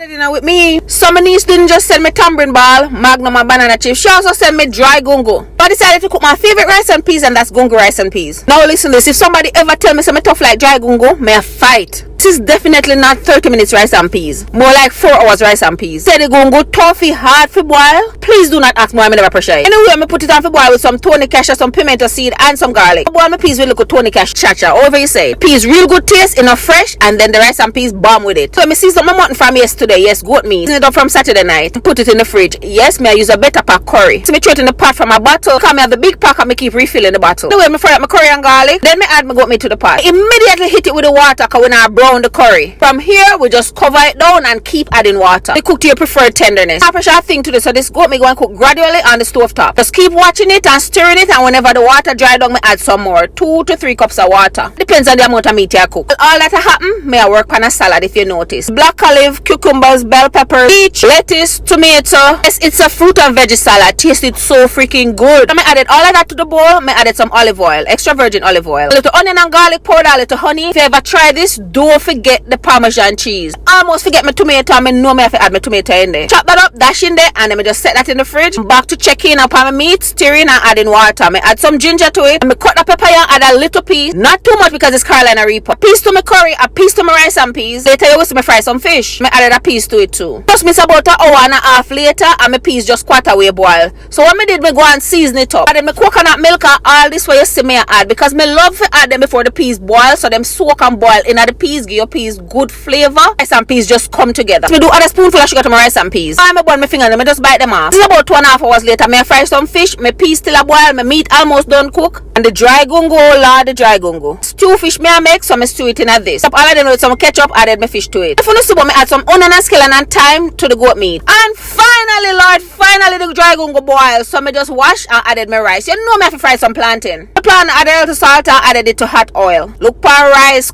Dinner with me. Some niece didn't just send me tambourine ball, magnum and banana chips. She also sent me dry gungo. So I decided to cook my favorite rice and peas, and that's gungo rice and peas. Now listen to this. If somebody ever tell me something tough like dry gungo, may I fight. This is definitely not 30 minutes rice and peas. More like 4 hours rice and peas. Say the gungo toughy hard for boil. Please do not ask me why I never pressure it. Anyway, I put it on for boil with some Tony Cash, some pimento seed and some garlic. Boil my peas with little Tony Cash chacha. Over you say. Peas real good taste, enough fresh, and then the rice and peas bomb with it. So I season my mutton from yesterday. Yes, goat meat. Season it up from Saturday night. Put it in the fridge. Yes, me I use a better pack curry. So me throw it in the pot from my bottle. Come me have the big pack and me keep refilling the bottle. Anyway, me fry up my curry and garlic. Then me add my goat meat to the pot. Immediately hit it with the water cause when I brown the curry. From here, we just cover it down and keep adding water. We cook to your preferred tenderness. I pressure thing to this, so this goat me go and cook gradually on the stove top. Just keep watching it and stirring it, and whenever the water dry down, me add some more. 2 to 3 cups of water. Depends on the amount of meat you cook. All that happen, may I work on a salad if you notice. Black olive, cucumbers, bell pepper, peach, lettuce, tomato. Yes, it's a fruit and veggie salad. Tasted so freaking good. So I added all of that to the bowl. I added some olive oil, extra virgin olive oil, a little onion and garlic powder, a little honey. If you ever try this, don't forget the Parmesan cheese. Almost forget my tomato. I know me have to add my tomato in there. Chop that up, dash in there, and then me just set that in the fridge. Back to checking up on my meat, stirring and adding water. I add some ginger to it. I cut the pepper and add a little piece. Not too much because it's Carolina Reaper. A piece to my curry, a piece to my rice and peas. Later you will see me fry some fish. I added a piece to it too. Just miss about an hour and a half later, and my peas just quarter way boil. So what me did, me go and season it up. I added my coconut milk and all this way you see me add, because me love to add them before the peas boil, so them soak and boil in the peas, give your peas good flavor. Rice and peas just come together. So me do add a spoonful of sugar to my rice and peas. I burn my finger and I just bite them off. This is about 2.5 hours later. Me fry some fish. My peas still a boil. My meat almost done cook. And the dry gungo, Lord, the dry gungo. Stew fish me I make, so me stew it in a this. All I did with some ketchup, added my fish to it. If you know soup, me add some onion and scallion and thyme to the goat meat. And finally, Lord, finally the dry gungo boil. So me just wash and added my rice. You know me have to fry some plantain. The plant added a little salt and added it to hot oil. Look for rice,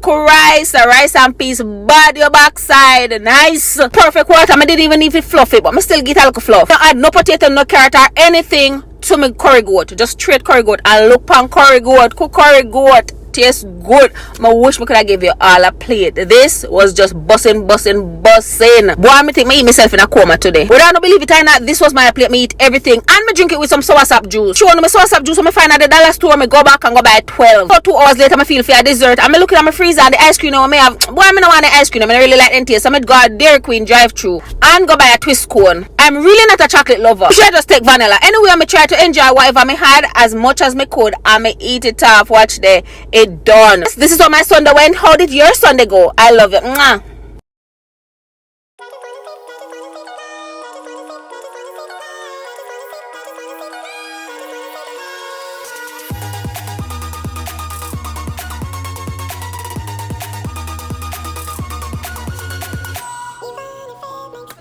the rice and peas, bad your backside. Nice. Perfect water. I didn't even need it fluffy, but I still get a little fluff. Don't add no potato, no carrot or anything to my curry goat. Just straight curry goat. And look pan curry goat. Cook curry goat. Tastes good. I wish I could have give you all a plate. This was just bussin'. Boy, I think I eat myself in a coma today. But I don't believe it or not, this was my plate. Me eat everything. And I drink it with some soursop juice. Sure, my soursop juice, I find at the dollar store. I go back and go buy 12. So 2 hours later, I feel for a dessert. I'm looking at my freezer and the ice cream now. I have. Boy, I don't want the ice cream. I really like the taste. I'm going to go at Dairy Queen drive-thru and go buy a twist cone. I'm really not a chocolate lover. Should I just take vanilla? Anyway, I'm try to enjoy whatever I had as much as I could. I'm eat it off. Watch there. It done. This is how my Sunday went. How did your Sunday go? I love it. Mwah.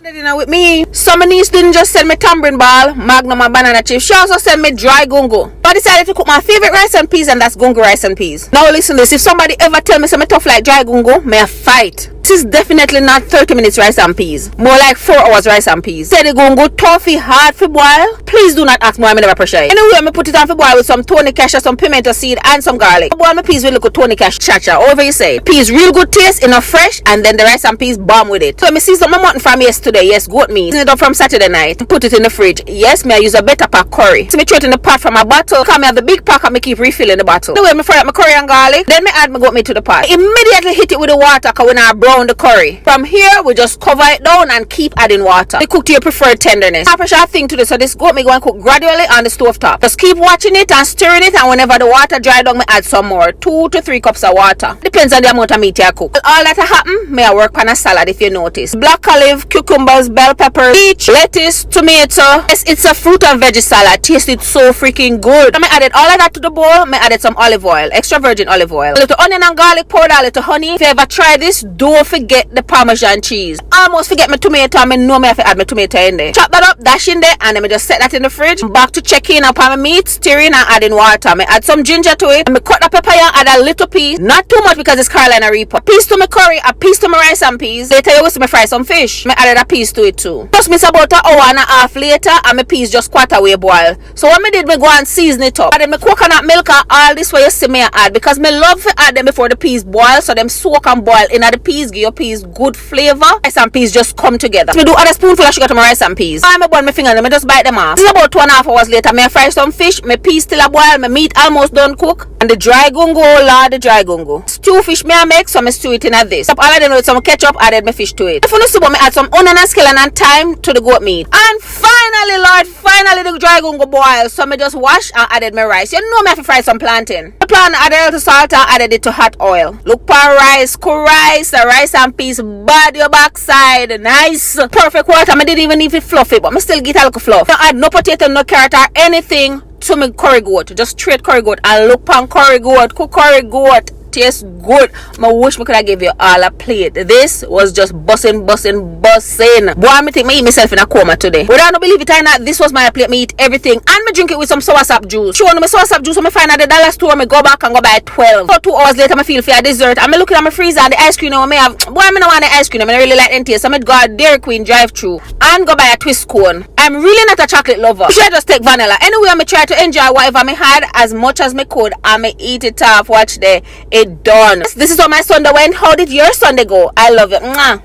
Dinner with me. Some niece didn't just send me tambourine ball, magnum and banana chips. She also sent me dry gungo. So I decided to cook my favorite rice and peas, and that's gungo rice and peas. Now listen to this. If somebody ever tell me something tough like dry gungo, may I fight. This is definitely not 30 minutes rice and peas. More like 4 hours rice and peas. Say the gungo toughy hard for boil. Please do not ask me why I never pressure it. Anyway, I put it on for boil with some Tony Cash, some pimento seed and some garlic. Boil my peas with little Tony Cash chacha. Over you say. Peas real good taste, enough fresh, and then the rice and peas bomb with it. So I season my mutton from yesterday. Yes, goat meat. Season it up from Saturday night. Put it in the fridge. Yes, me I use a better pack curry. So me throw it in the pot from my bottle. Come me have the big pack and me keep refilling the bottle. Anyway, me fry up my curry and garlic. Then me add my goat meat to the pot. Immediately hit it with the water cause when I brown the curry. From here, we just cover it down and keep adding water. We cook to your preferred tenderness. I pressure thing to this, so this goat me go and cook gradually on the stove top. Just keep watching it and stirring it, and whenever the water dry down, me add some more. 2 to 3 cups of water. Depends on the amount of meat you cook. All that happen, may I work on a salad if you notice. Black olive, cucumbers, bell pepper, peach, lettuce, tomato. Yes, it's a fruit and veggie salad. Tasted so freaking good. So I added all of that to the bowl. I added some olive oil, extra virgin olive oil, a little onion and garlic powder, a little honey. If you ever try this, don't forget the Parmesan cheese. Almost forget my tomato, and I know me have to add my tomato in there. Chop that up, dash in there, and then me just set that in the fridge. Back to checking up on my meat, stirring and adding water. Me add some ginger to it. And me cut the pepper and add a little piece. Not too much because it's Carolina Reaper. A piece to my curry, a piece to my rice and peas. Later you will see me fry some fish. Me added a piece to it too. Just miss about an hour and a half later, and my peas just quarter way boil. So what me did, me go and season it up. Added my coconut milk and all this way you see me add, because me love to add them before the peas boil, so them soak and boil in the peas, give your peas good flavor. Rice and peas just come together. So me do add a spoonful of sugar to my rice and peas. I me burn my finger and me just bite them off. This is about 2.5 hours later. Me fry some fish. My peas still a boil. My meat almost done cook. And the dry gungo, Lord, the dry gungo. Stew fish me I make, so me stew it in a this. All I did with some ketchup, added my fish to it. If you don't see about me add some onion and scallion and thyme to the goat meat. And finally, Lord, finally the dry gungo boil. So me just wash and added my rice. You know me have to fry some plantain. The plant added a little salt and added it to hot oil. Look for rice, the rice and peas, bad your backside, nice, perfect water. I didn't even need it fluffy, but I still get a little fluff. Don't add no potato, no carrot or anything to me curry goat. Just straight curry goat. And look pan curry goat, cook curry goat. Tastes good. I wish I could have give you all a plate. This was just bussin'. Boy, I think I eat myself in a coma today. But I don't believe it or not, this was my plate. Me eat everything. And me drink it with some soursop juice. Sure, my soursop juice, I find at the dollar store, I go back and go buy 12. So 2 hours later, I feel for a dessert. I'm looking at my freezer and the ice cream I may have. Boy, I don't want the ice cream. I really like the taste. So I go at Dairy Queen drive-thru and go buy a twist cone. I'm really not a chocolate lover. Should I just take vanilla? Anyway, I try to enjoy whatever I had as much as I could. And I eat it off. Watch there. It done. This is how my Sunday went. How did your Sunday go? I love it. Mwah.